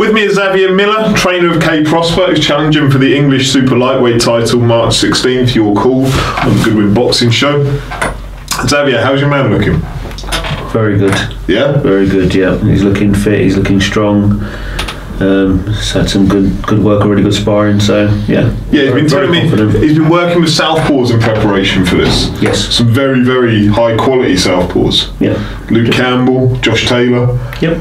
With me is Xavier Miller, trainer of Kay Prospere, who's challenging for the English Super Lightweight title March 16th, your call on the Goodwin Boxing Show. Xavier, how's your man looking? Very good. Yeah? Very good, yeah. He's looking fit, he's looking strong. He's had some good work already, good sparring, so yeah. Yeah, he's been telling me he's been working with southpaws in preparation for this. Yes. Some very, very high quality southpaws. Yeah. Luke Campbell, Josh Taylor. Yep.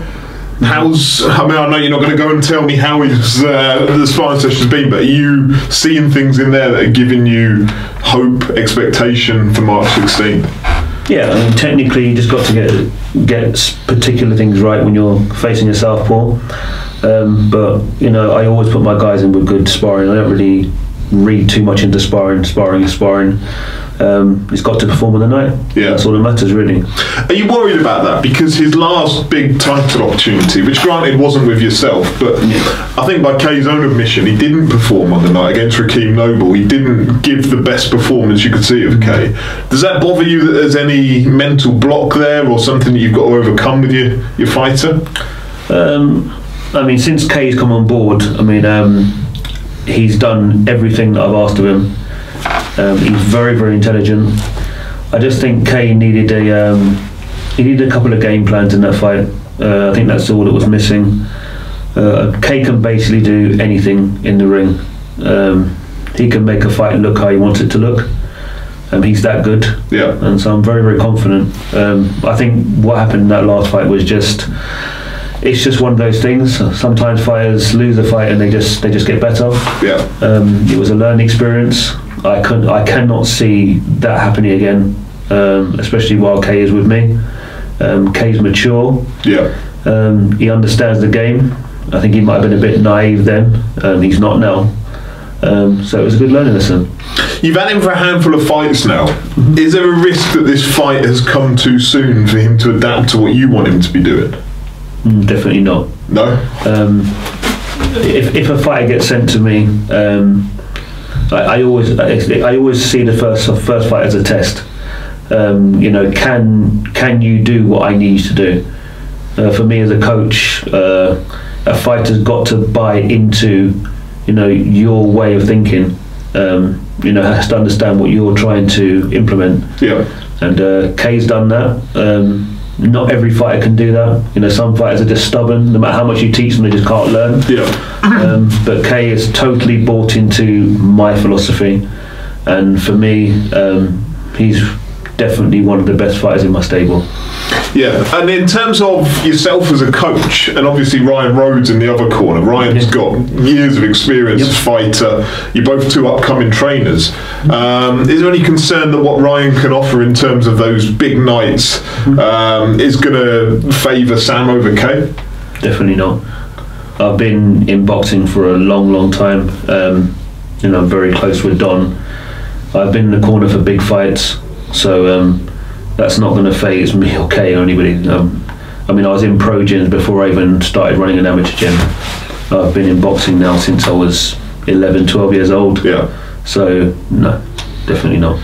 I know you're not going to go and tell me how his the sparring session's been, but are you seeing things in there that are giving you hope, expectation for March 16th? Yeah, I mean, technically you just got to get particular things right when you're facing a southpaw. But you know, I always put my guys in with good sparring. I don't really read too much into sparring. Sparring is sparring. He's got to perform on the night. Yeah, that's all that matters, really. Are you worried about that? Because his last big title opportunity, which granted wasn't with yourself, but I think by Kay's own admission, he didn't perform on the night against Raheem Noble. He didn't give the best performance you could see of Kay. Does that bother you that there's any mental block there, or something that you've got to overcome with your fighter? I mean, since Kay's come on board, I mean, he's done everything that I've asked of him. He's very, very intelligent. I just think Kay needed a couple of game plans in that fight. I think that's all that was missing. Kay can basically do anything in the ring. He can make a fight look how he wants it to look. He's that good. Yeah. And so I'm very, very confident. I think what happened in that last fight was it's just one of those things. Sometimes fighters lose a fight and they just get better. Yeah. It was a learning experience. I cannot see that happening again, especially while Kay is with me. Kay's mature. Yeah. He understands the game. I think he might have been a bit naive then. He's not now. So it was a good learning lesson. You've had him for a handful of fights now. Mm-hmm. Is there a risk that this fight has come too soon for him to adapt to what you want him to be doing? Definitely not. No. If a fighter gets sent to me, I always see the first fight as a test. You know, can you do what I need you to do? For me as a coach, a fighter's got to buy into, you know, your way of thinking. You know, has to understand what you're trying to implement. Yeah. And Kay's done that. Not every fighter can do that. You know, some fighters are just stubborn. No matter how much you teach them, they just can't learn. Yeah. But Kay has totally bought into my philosophy, and for me, he's definitely one of the best fighters in my stable. Yeah, and in terms of yourself as a coach, and obviously Ryan Rhodes in the other corner, Ryan's got years of experience as fighter. You're both two upcoming trainers. Is there any concern that what Ryan can offer in terms of those big nights is going to favour Sam over Kay? Definitely not. I've been in boxing for a long, long time. You know, I'm very close with Don. I've been in the corner for big fights, so that's not going to faze me or Kay or anybody. I mean, I was in pro gyms before I even started running an amateur gym. I've been in boxing now since I was 11, 12 years old. Yeah. So, no, definitely not.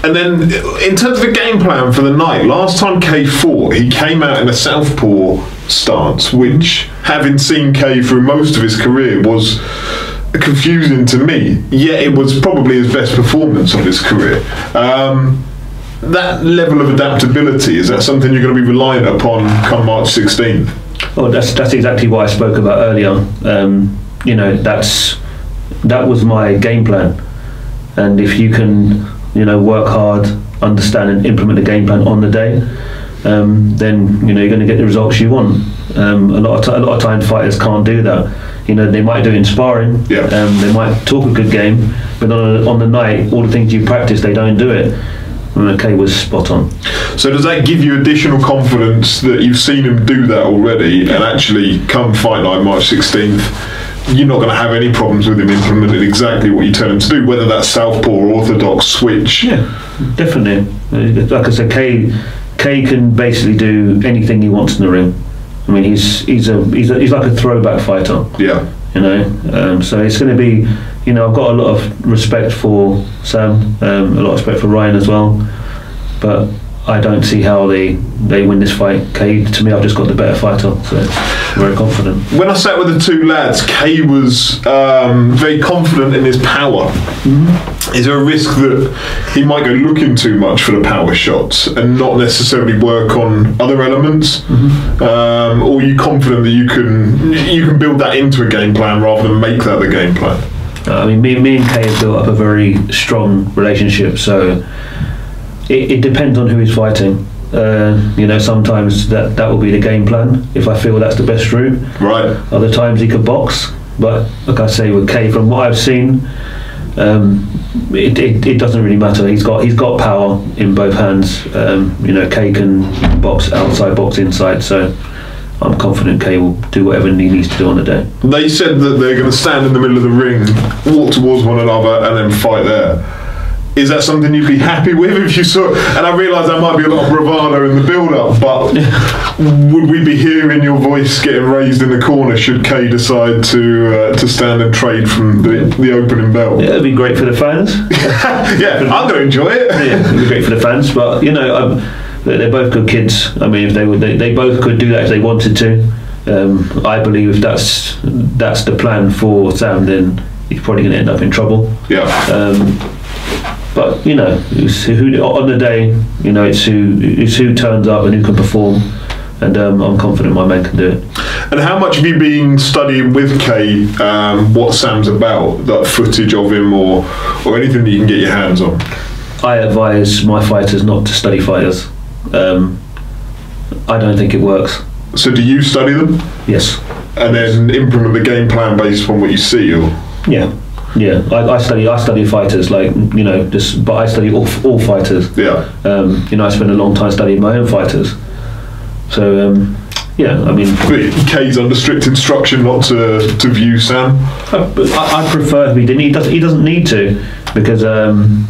And then, in terms of the game plan for the night, last time Kay fought, he came out in a southpaw stance, which, having seen Kay through most of his career, was confusing to me. Yet it was probably his best performance of his career. That level of adaptability, is that something you're going to be reliant upon come March 16th? Oh, that's exactly what I spoke about earlier. You know, that was my game plan, and if you can, you know, work hard, understand and implement the game plan on the day, then you know you're going to get the results you want. A lot of times fighters can't do that. You know, they might do it in sparring. Yeah. They might talk a good game, but on the night, all the things you practice, they don't do it. Kay was spot on. So does that give you additional confidence that you've seen him do that already, and actually come fight night March 16th, you're not going to have any problems with him implementing exactly what you tell him to do, whether that's southpaw or orthodox switch? Yeah, definitely. Like I said, Kay can basically do anything he wants in the ring. I mean, he's like a throwback fighter. Yeah. You know, so it's going to be. You know, I've got a lot of respect for Sam, a lot of respect for Ryan as well, but I don't see how they win this fight. Kay, to me, I've just got the better fighter, so very confident. When I sat with the two lads, Kay was very confident in his power. Is there a risk that he might go looking too much for the power shots and not necessarily work on other elements? Or are you confident that you can build that into a game plan rather than make that the game plan? I mean, me and Kay have built up a very strong relationship, so it depends on who he's fighting. Sometimes that will be the game plan if I feel that's the best route. Right. Other times he could box, but like I say, with Kay, from what I've seen, it doesn't really matter. He's got power in both hands. Kay can box outside, box inside, so I'm confident Kay will do whatever he needs to do on the day. They said that they're going to stand in the middle of the ring, walk towards one another, and then fight there. Is that something you'd be happy with if you saw? And I realise there might be a lot of bravado in the build-up, but would we be hearing your voice getting raised in the corner should Kay decide to stand and trade from the opening bell? Yeah, it'd be great for the fans. Yeah, I'm going to enjoy it. Yeah, it'd be great for the fans, but they're both good kids. I mean, if they both could do that if they wanted to. I believe if that's the plan for Sam, then he's probably going to end up in trouble. Yeah. But it's who on the day. It's who turns up and who can perform, and I'm confident my man can do it. And how much have you been studying with Kay? What Sam's about, that footage of him, or anything that you can get your hands on? I advise my fighters not to study fighters. I don't think it works. So do you study them? Yes. And then implement the game plan based on what you see, or? Yeah, I study fighters, but I study all fighters. Yeah. I spend a long time studying my own fighters. So, I mean. But Kay's under strict instruction not to view Sam. I prefer he didn't. He doesn't need to, because I'm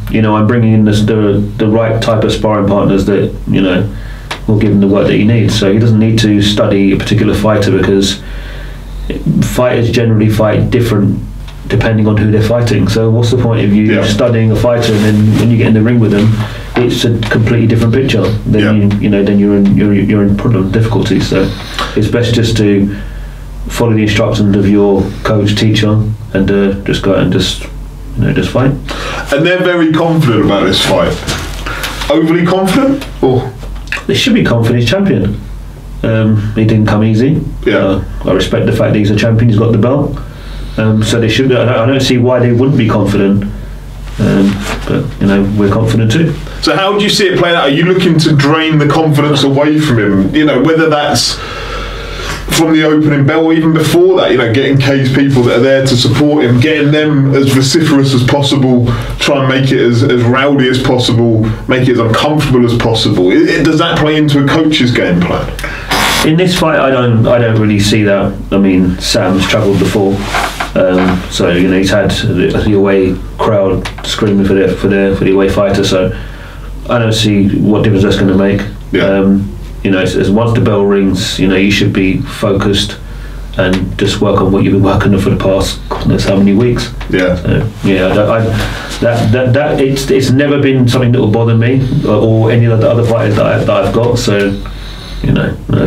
bringing in the right type of sparring partners that will give him the work that he needs. So he doesn't need to study a particular fighter, because fighters generally fight different depending on who they're fighting. So what's the point of you studying a fighter and then when you get in the ring with them, it's a completely different picture. Then then you're in problem difficulties. So it's best just to follow the instructions of your coach, teacher, and just go out and just fight. And they're very confident about this fight. Overly confident, or they should be confident. He's champion. He didn't come easy. Yeah. I respect the fact that he's a champion. He's got the belt. So they should. I don't see why they wouldn't be confident. But we're confident too. So how do you see it playing out? Are you looking to drain the confidence away from him? Whether that's from the opening bell or even before that. Getting Kay's people that are there to support him, getting them as vociferous as possible, try and make it as rowdy as possible, make it as uncomfortable as possible. Does that play into a coach's game plan? In this fight, I don't really see that. I mean, Sam's travelled before, so he's had the away crowd screaming for the away fighter. So I don't see what difference that's going to make. Yeah. As once the bell rings, you should be focused and just work on what you've been working on for the past God knows how many weeks. Yeah. So, it's never been something that will bother me or any of the other fighters that I've got. So.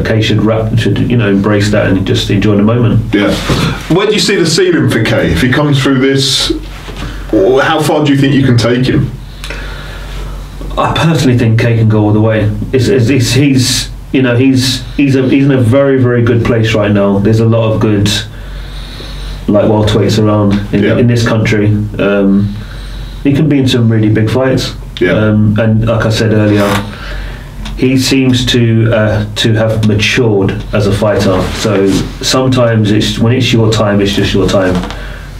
Kay should embrace that and just enjoy the moment. Yeah. Where do you see the ceiling for Kay? If he comes through this, how far do you think you can take him? I personally think Kay can go all the way. He's in a very, very good place right now. There's a lot of good welterweights around in this country. He can be in some really big fights. Yeah. And like I said earlier, he seems to have matured as a fighter. So sometimes when it's your time, it's just your time,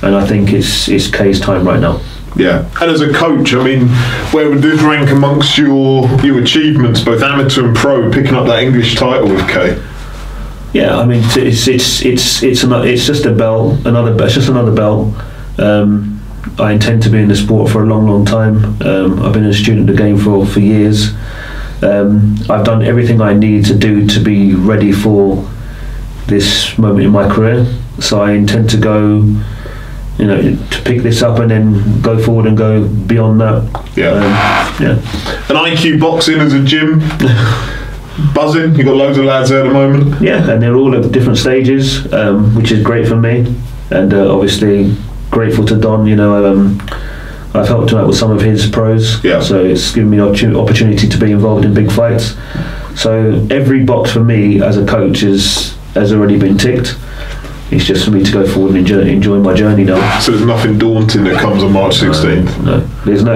and I think it's Kay's time right now. Yeah, and as a coach, I mean, where would this rank amongst your achievements, both amateur and pro, picking up that English title with Kay? Yeah, I mean, it's just a belt, it's just another belt. I intend to be in the sport for a long, long time. I've been a student of the game for years. I've done everything I need to do to be ready for this moment in my career, so I intend to go you know, to pick this up and then go forward and go beyond that. Yeah. And IQ Boxing as a gym, buzzing. You've got loads of lads there at the moment. Yeah, and they're all at different stages, which is great for me. And obviously grateful to Don. You know, I've helped him out with some of his pros. Yeah. So it's given me an opportunity to be involved in big fights. So every box for me as a coach has already been ticked. It's just for me to go forward and enjoy my journey now. So there's nothing daunting that comes on March 16th. No,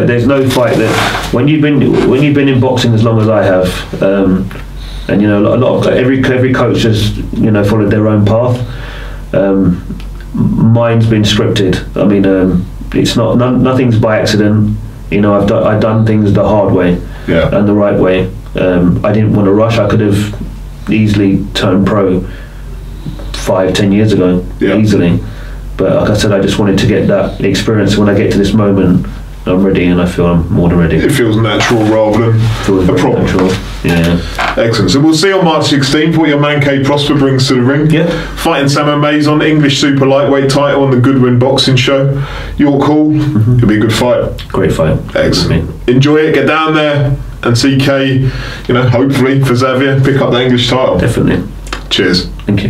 there's no fight that when you've been in boxing as long as I have, and you know, a lot of every coach has, you know, followed their own path. Mine's been scripted. I mean, it's nothing's by accident. You know, I've done things the hard way and the right way. I didn't want to rush. I could have easily turned pro 5-10 years ago, easily, but like I said, I just wanted to get that experience. When I get to this moment, I'm ready, and I feel I'm more than ready. It feels natural rather than a problem. Natural. Yeah. Excellent. So we'll see on March 16th what your man Kay Prospere brings to the ring. Yeah. Fighting Sam Mays on English super lightweight title on the Goodwin boxing show. Your call. It'll be a good fight. Great fight. Excellent. Enjoy it. Get down there and see Kay. You know, hopefully for Xavier, pick up the English title. Definitely. Cheers. Thank you.